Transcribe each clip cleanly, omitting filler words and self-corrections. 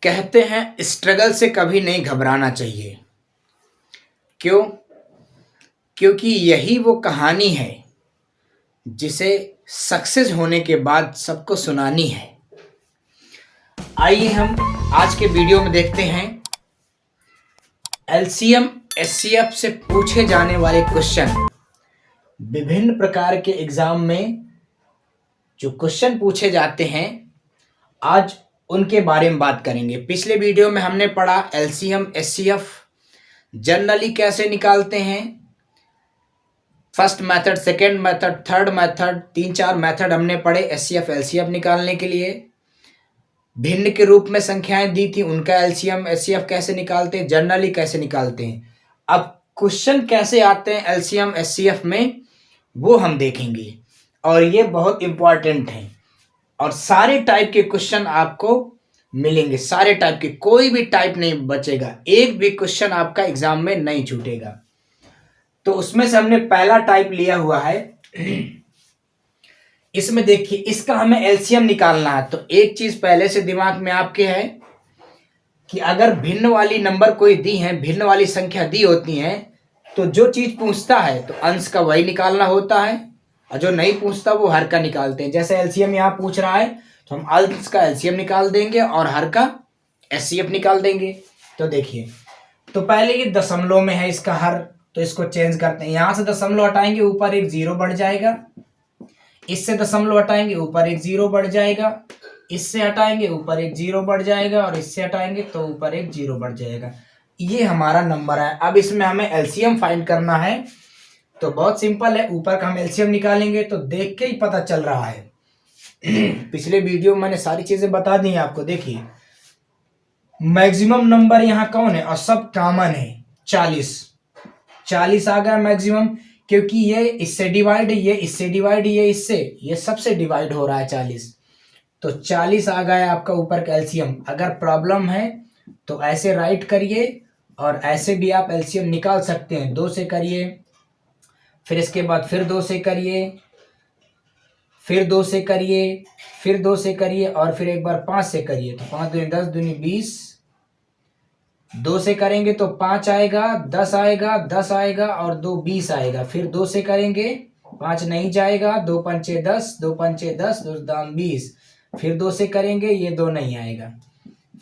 कहते हैं स्ट्रगल से कभी नहीं घबराना चाहिए। क्यों? क्योंकि यही वो कहानी है जिसे सक्सेस होने के बाद सबको सुनानी है। आइए हम आज के वीडियो में देखते हैं एलसीएम एचसीएफ से पूछे जाने वाले क्वेश्चन। विभिन्न प्रकार के एग्जाम में जो क्वेश्चन पूछे जाते हैं, आज उनके बारे में बात करेंगे। पिछले वीडियो में हमने पढ़ा एलसीएम एचसीएफ जनरली कैसे निकालते हैं, first method, second method, third method, 3-4 method हमने पढ़े एचसीएफ एलसीएफ निकालने के लिए। भिन्न के रूप में संख्याएं दी थी, उनका एलसीएम एचसीएफ कैसे निकालते हैं, जनरली कैसे निकालते हैं। अब क्वेश्चन कैसे आते हैं एलसीएम एचसीएफ में वो हम देखेंगे, और ये बहुत इंपॉर्टेंट है। और सारे टाइप के क्वेश्चन आपको मिलेंगे, सारे टाइप के, कोई भी टाइप नहीं बचेगा, एक भी क्वेश्चन आपका एग्जाम में नहीं छूटेगा। तो उसमें से हमने पहला टाइप लिया हुआ है। इसमें देखिए, इसका हमें एलसीएम निकालना है। तो एक चीज पहले से दिमाग में आपके है कि अगर भिन्न वाली नंबर कोई दी है, भिन्न वाली संख्या दी होती है, तो जो चीज पूछता है तो अंश का वही निकालना होता है, और जो नहीं पूछता वो हर का निकालते हैं। जैसे एलसीएम यहाँ पूछ रहा है तो हम अंश का एलसीएम निकाल देंगे और हर का एचसीएफ निकाल देंगे। तो देखिए, तो पहले ये दशमलव में है इसका हर, तो इसको चेंज करते हैं। यहां से दशमलव हटाएंगे, ऊपर एक जीरो बढ़ जाएगा। इससे दशमलव हटाएंगे, ऊपर एक जीरो बढ़ जाएगा। इससे हटाएंगे, ऊपर एक जीरो बढ़ जाएगा, और इससे हटाएंगे तो ऊपर एक जीरो बढ़ जाएगा। ये हमारा नंबर है। अब इसमें हमें एलसीएम फाइंड करना है, तो बहुत सिंपल है। ऊपर का हम एलसीएम निकालेंगे तो देख के ही पता चल रहा है। पिछले वीडियो में मैंने सारी चीजें बता दी हैं आपको। देखिए, मैक्सिमम नंबर यहाँ कौन है, और सब कॉमन है, 40 आ गया मैक्सिमम, क्योंकि ये इससे डिवाइड है, ये इससे डिवाइड, ये इससे, ये सबसे डिवाइड हो रहा है 40। तो 40 आ गया आपका ऊपर का एलसीएम। अगर प्रॉब्लम है तो ऐसे राइट करिए, और ऐसे भी आप एलसीएम निकाल सकते हैं। 2 से करिए, फिर इसके बाद फिर 2 से करिए, फिर 2 से करिए, फिर 2 से करिए, और फिर एक बार 5 से करिए। तो 5 दूनी 10, दूनी 20। 2 से करेंगे तो 5 आएगा, 10 आएगा, 10 आएगा, और 2 20 आएगा। फिर 2 से करेंगे, 5 नहीं जाएगा, 2 पंचे 10, 2 पंचे 10, 2 दाम 20। फिर 2 से करेंगे, ये 2 नहीं आएगा।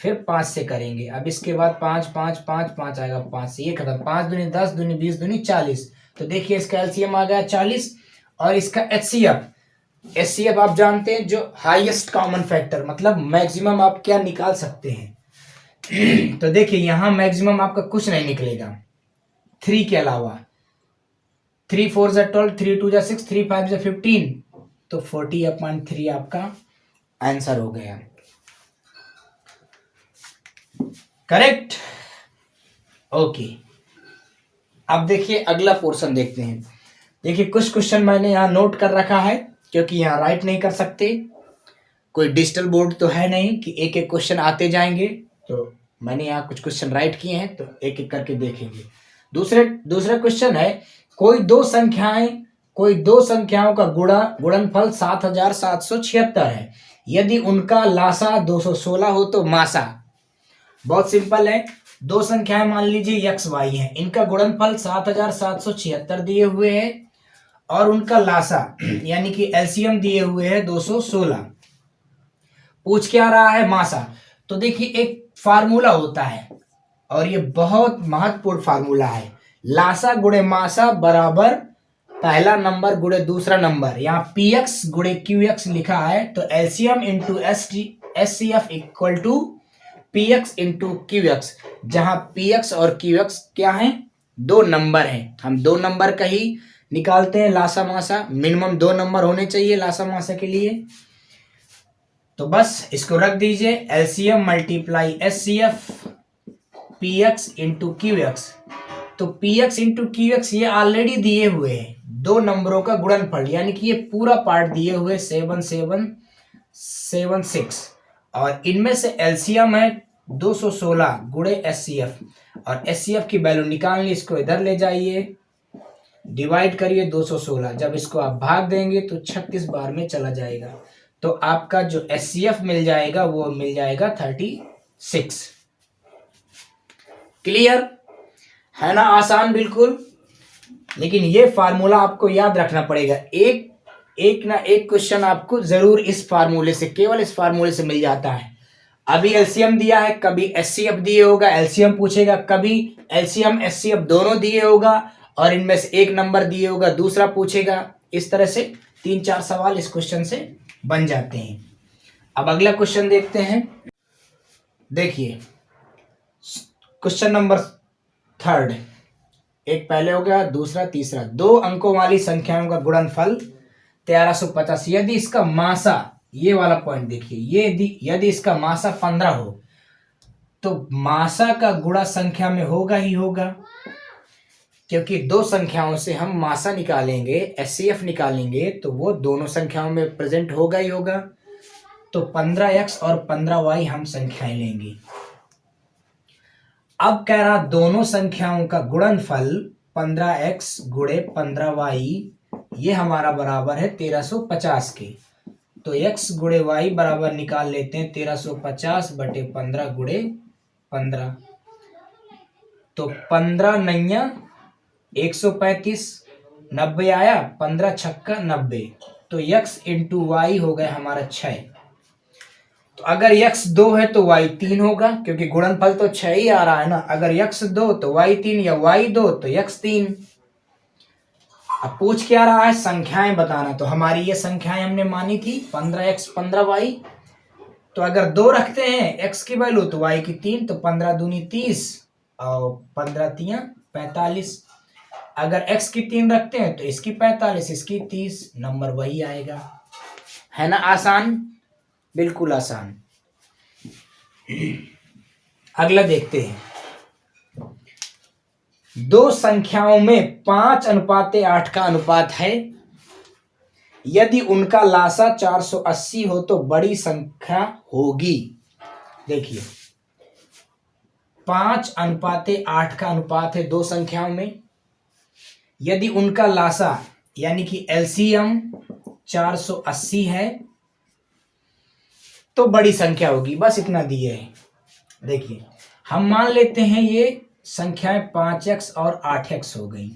फिर 5 से करेंगे। अब इसके बाद 5 5 5 5 आएगा, 5 से ये खत्म। 5 दूनी 10, दूनी 20, दूनी 40। तो देखिए, इसका एलसीएम आ गया 40। और इसका एचसीएफ आप जानते हैं, जो हाईएस्ट कॉमन फैक्टर, मतलब मैक्सिमम आप क्या निकाल सकते हैं। तो देखिए, यहां मैक्सिमम आपका कुछ नहीं निकलेगा 3 के अलावा। 3 4 12, 3 2 6, 3 5 15, तो 40/3 आपका आंसर हो गया। करेक्ट? ओके। अब देखिए, अगला पोर्शन देखते हैं। देखिए, कुछ क्वेश्चन मैंने यहाँ नोट कर रखा है, क्योंकि यहाँ राइट नहीं कर सकते, कोई डिजिटल बोर्ड तो है नहीं कि एक एक क्वेश्चन आते जाएंगे। तो मैंने यहाँ कुछ क्वेश्चन राइट किए हैं, तो एक एक करके देखेंगे। दूसरा क्वेश्चन है, कोई दो संख्याओं का गुणनफल 7776 है। यदि उनका लासा 216 हो तो मासा। बहुत सिंपल है। दो संख्याएं मान लीजिए x y है, इनका गुणनफल 7776 दिए हुए है, और उनका लासा यानी कि एलसीएम दिए हुए है 216। पूछ क्या रहा है, मासा। तो देखिए, एक फार्मूला होता है, और ये बहुत महत्वपूर्ण फार्मूला है। लासा गुणे मासा बराबर पहला नंबर गुणे दूसरा नंबर। यहाँ px गुणे qx लिखा है, तो LCM into HCF equal to px into qx, जहां px और qx क्या है, 2 नंबर हैं। हम 2 नंबर का ही निकालते हैं लासा मासा। मिनिमम 2 नंबर होने चाहिए लासा मासा के लिए। तो बस इसको रख दीजिए, LCM multiply HCF px into qx। तो px इंटू qx ये ऑलरेडी दिए हुए हैं, 2 नंबरों का गुणनफल, यानी कि ये पूरा पार्ट दिए हुए 7776, और इनमें से एलसीएम है 216 गुणे एचसीएफ, और एचसीएफ की वैल्यू निकालनी। इसको इधर ले जाइए, डिवाइड करिए 216। जब इसको आप भाग देंगे तो 36 बार में चला जाएगा। तो आपका जो एचसीएफ मिल जाएगा वो मिल जाएगा 34। 6। क्लियर है ना? आसान बिल्कुल। लेकिन ये फार्मूला आपको याद रखना पड़ेगा। एक ना एक क्वेश्चन आपको जरूर इस फार्मूले से, केवल इस फार्मूले से मिल जाता है। अभी एलसीएम दिया है, कभी एचसीएफ दिए होगा, एलसीएम पूछेगा, कभी एलसीएम एचसीएफ दोनों दिए होगा, और इनमें से एक नंबर दिए होगा, दूसरा पूछेगा। इस तरह से 3-4 सवाल इस क्वेश्चन से बन जाते हैं। अब अगला क्वेश्चन देखते हैं। देखिए क्वेश्चन नंबर 3, एक पहले हो गया, दूसरा, तीसरा। 2 अंकों वाली संख्याओं का गुणनफल 1350। यदि इसका मासा, ये वाला पॉइंट देखिए, ये यदि इसका मासा 15 हो तो मासा का गुणा संख्या में होगा ही होगा, क्योंकि 2 संख्याओं से हम मासा निकालेंगे, एचसीएफ निकालेंगे, तो वो दोनों संख्याओं में प्रेजेंट होगा ही होगा। तो 15x और 15y हम संख्याएं लेंगे। अब कह रहा दोनों संख्याओं का गुणनफल 15x गुणे 15y, ये हमारा बराबर है 1350 के। तो x गुणे y बराबर निकाल लेते हैं 1350 बटे 15 गुणे 15। तो 15 नैया 135, 90 आया, 15 छक्का 90। तो x इंटू वाई हो गया हमारा 6। तो अगर x 2 है तो y 3 होगा, क्योंकि गुणनफल तो 6 ही आ रहा है ना। अगर x 2 तो y 3, या y 2 तो x 3। अब पूछ क्या रहा है? संख्याएं बताना। तो हमारी ये संख्याएं हमने मानी थी 15x 15y। तो अगर 2 रखते हैं x की वैल्यू तो y की 3, तो 15 दूनी 30 और 15 तियां 45। अगर x की 3 रखते हैं तो इसकी 45, इसकी 30, नंबर वही आएगा। है ना आसान? बिल्कुल आसान। अगला देखते हैं। 2 संख्याओं में 5:8 का अनुपात है। यदि उनका लासा 480 हो तो बड़ी संख्या होगी। देखिए 5:8 का अनुपात है 2 संख्याओं में। यदि उनका लासा यानी कि एलसीएम 480 है तो बड़ी संख्या होगी। बस इतना दिए है। देखिए हम मान लेते हैं ये संख्याएं 5x और 8x हो गई।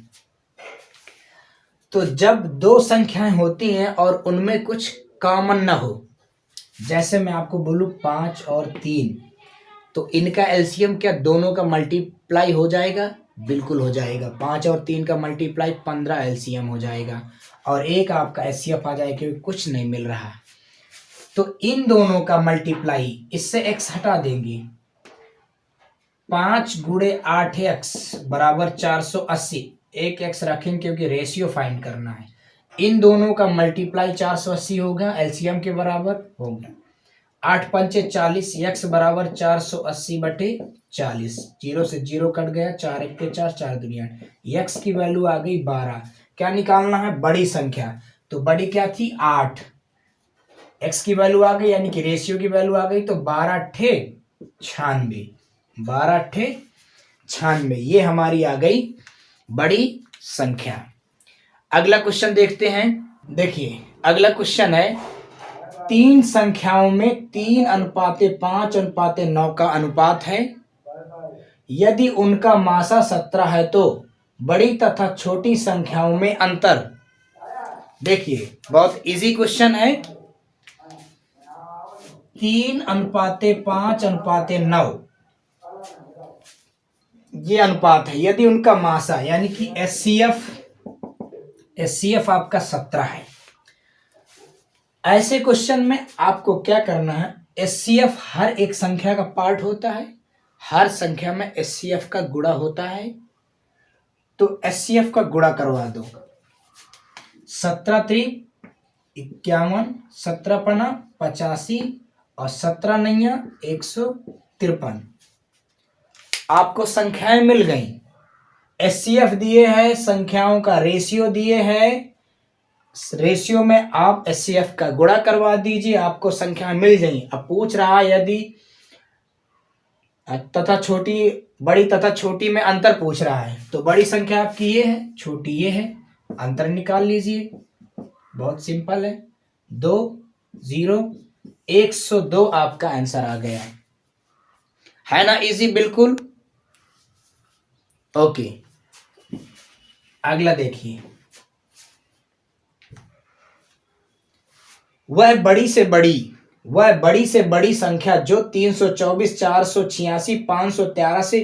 तो जब 2 संख्याएं होती हैं और उनमें कुछ कॉमन ना हो, जैसे मैं आपको बोलूं 5 और 3, तो इनका एलसीएम क्या दोनों का मल्टीप्लाई हो जाएगा? बिल्कुल हो जाएगा। 5 और 3 का मल्टीप्लाई 15 एलसीएम हो जाएगा, और एक आपका एचसीएफ आ जाएगा, क्योंकि कुछ नहीं मिल रहा। तो इन दोनों का मल्टीप्लाई, इससे x हटा देंगे, 5 गुणे 8x बराबर 480। एक x रखेंगे क्योंकि रेशियो फाइंड करना है। इन दोनों का मल्टीप्लाई 480 होगा, एलसीएम के बराबर होगा। 8 पंचे 40, x बराबर 480 बटे 40। 0 से 0 कट गया, 4 1 के 4, 4 दूनी 8। x की वैल्यू आ गई 12। क्या निकालना है? बड़ी संख्या। तो बड़ी क्या थी? 8। x की वैल्यू आ गई, यानी कि रेशियो की वैल्यू आ गई। तो 12 ठे 96, 12 ठे 96, ये हमारी आ गई बड़ी संख्या। अगला क्वेश्चन देखते हैं। देखिए अगला क्वेश्चन है, 3 संख्याओं में 3:5:9 का अनुपात है। यदि उनका मासा 17 है तो बड़ी तथा छोटी संख्याओं में अंतर। देखिए बहुत इजी क्वेश्चन है। 3:5:9 ये अनुपात है। यदि उनका मासा यानी कि एचसीएफ आपका 17 है। ऐसे क्वेश्चन में आपको क्या करना है? एचसीएफ हर एक संख्या का पार्ट होता है, हर संख्या में एचसीएफ का गुणा होता है। तो एचसीएफ का गुणा करवा दो। 17 3 51, 17 पना 85 और 17 नैया 153। आपको संख्याएं मिल गई। एचसीएफ दिए है, संख्याओं का रेशियो दिए है। रेशियो में आप एचसीएफ का गुणा करवा दीजिए, आपको संख्याएं मिल गई। अब पूछ रहा है यदि तथा छोटी, बड़ी तथा छोटी में अंतर पूछ रहा है। तो बड़ी संख्या आपकी ये है, छोटी ये है, अंतर निकाल लीजिए। बहुत सिंपल है। 2 0 102 आपका आंसर आ गया। है ना इजी बिल्कुल। ओके, अगला देखिए, वह बड़ी से बड़ी संख्या जो 324, 486, 513 से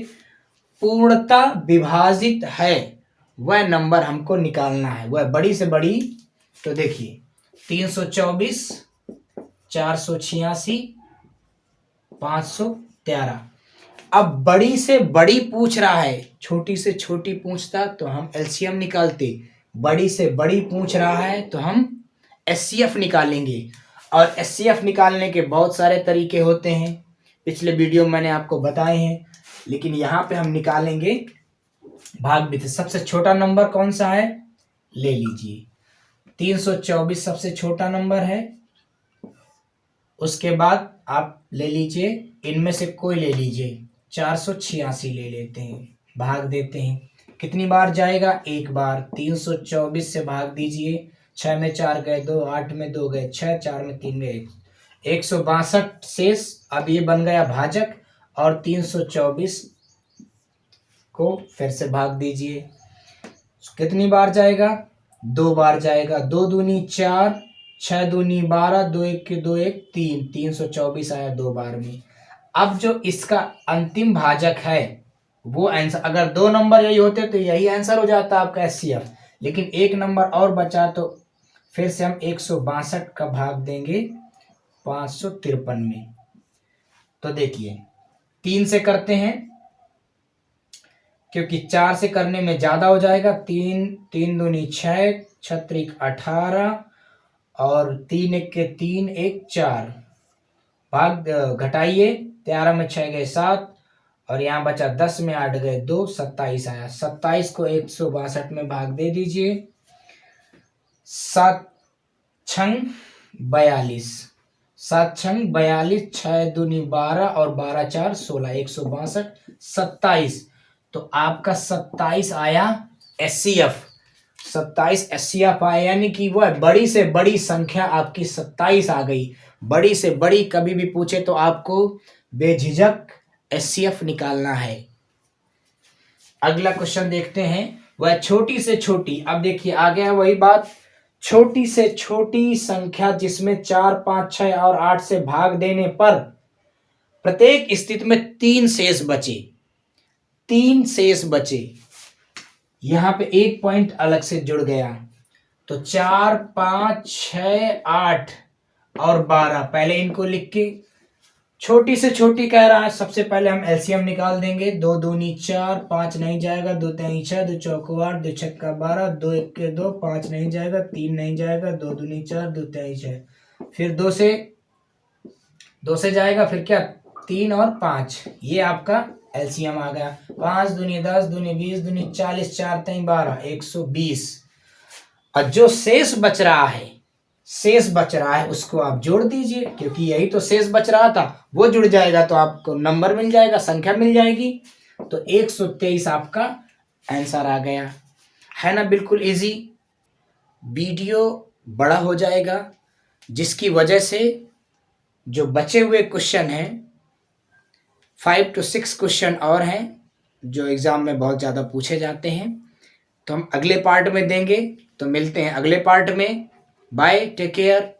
पूर्णतः विभाजित है, वह नंबर हमको निकालना है। वह बड़ी से बड़ी, तो देखिए 324, 486, 513। अब बड़ी से बड़ी पूछ रहा है, छोटी से छोटी पूछता तो हम एलसीएम निकालते, बड़ी से बड़ी पूछ रहा है तो हम एचसीएफ निकालेंगे। और एचसीएफ निकालने के बहुत सारे तरीके होते हैं, पिछले वीडियो में मैंने आपको बताए हैं, लेकिन यहाँ पे हम निकालेंगे भागफल। सबसे छोटा नंबर कौन सा है, ले लीजिए 324 सबसे छोटा नंबर है। उसके बाद आप ले लीजिए, इनमें से कोई ले लीजिए, 486 ले लेते हैं, भाग देते हैं। कितनी बार जाएगा, एक बार। 324 से भाग दीजिए, 6 में 4 गए 2, 8 में 2 गए 6, 4 में 3 गए 162 शेष। अब ये बन गया भाजक, और 324 को फिर से भाग दीजिए। कितनी बार जाएगा, 2 बार जाएगा। 2 दूनी 4, 6 दूनी 12, 2 1 के 2 1 3, 324 आया 2 बार में। अब जो इसका अंतिम भाजक है वो आंसर, अगर 2 नंबर यही होते तो यही आंसर हो जाता आपका एचसीएफ, लेकिन एक नंबर और बचा तो फिर से हम 162 का भाग देंगे 553 में। तो देखिए 3 से करते हैं, क्योंकि 4 से करने में ज्यादा हो जाएगा। 3 दूनी 6, 6 18, और 3 1 के 3 1 4, भाग घटाइए, 13 में 6 गए 7, और यहाँ बचा 10 में 8 गए 2, 27 आया। 27 को 162 में भाग दे दीजिए। 7 छंग 42, 7 छंग 42, 6 दूनी 12 और 12 4 16, 162 27। तो आपका 27 आया एचसीएफ, 27 एचसीएफ आया, यानी कि वह बड़ी से बड़ी संख्या आपकी 27 आ गई। बड़ी से बड़ी कभी भी पूछे तो आपको बेझिझक एचसीएफ निकालना है। अगला क्वेश्चन देखते हैं, वह छोटी से छोटी, अब देखिए आ गया वही बात, छोटी से छोटी संख्या जिसमें 4 5 6 और 8 से भाग देने पर प्रत्येक स्थिति में 3 शेष बचे, 3 शेष बचे। यहां पे एक पॉइंट अलग से जुड़ गया, तो 4 5 6 8 और 12, पहले इनको लिख के, छोटी से छोटी कह रहा है, सबसे पहले हम एलसीएम निकाल देंगे। 2 दूनी 4, 5 नहीं जाएगा, 2 3 6, 2 चौको 8, 2 छक्का 12, 2 1 के 2, 5 नहीं जाएगा, 3 नहीं जाएगा, 2 दूनी 4, 2 3 6, फिर 2 से जाएगा, फिर क्या 3 और 5, ये आपका एलसीएम आ गया। 5 दूनी 10, दूनी 20, दूनी 40, 4 3 12, 120। और जो शेष बच रहा है उसको आप जोड़ दीजिए, क्योंकि यही तो शेष बच रहा था, वो जुड़ जाएगा तो आपको नंबर मिल जाएगा, संख्या मिल जाएगी। तो 123 आपका आंसर आ गया, है ना बिल्कुल इजी। वीडियो बड़ा हो जाएगा, जिसकी वजह से जो बचे हुए क्वेश्चन हैं 5 to 6 क्वेश्चन और हैं जो एग्जाम में बहुत ज़्यादा पूछे जाते हैं, तो हम अगले पार्ट में देंगे। तो मिलते हैं अगले पार्ट में। Bye, take care.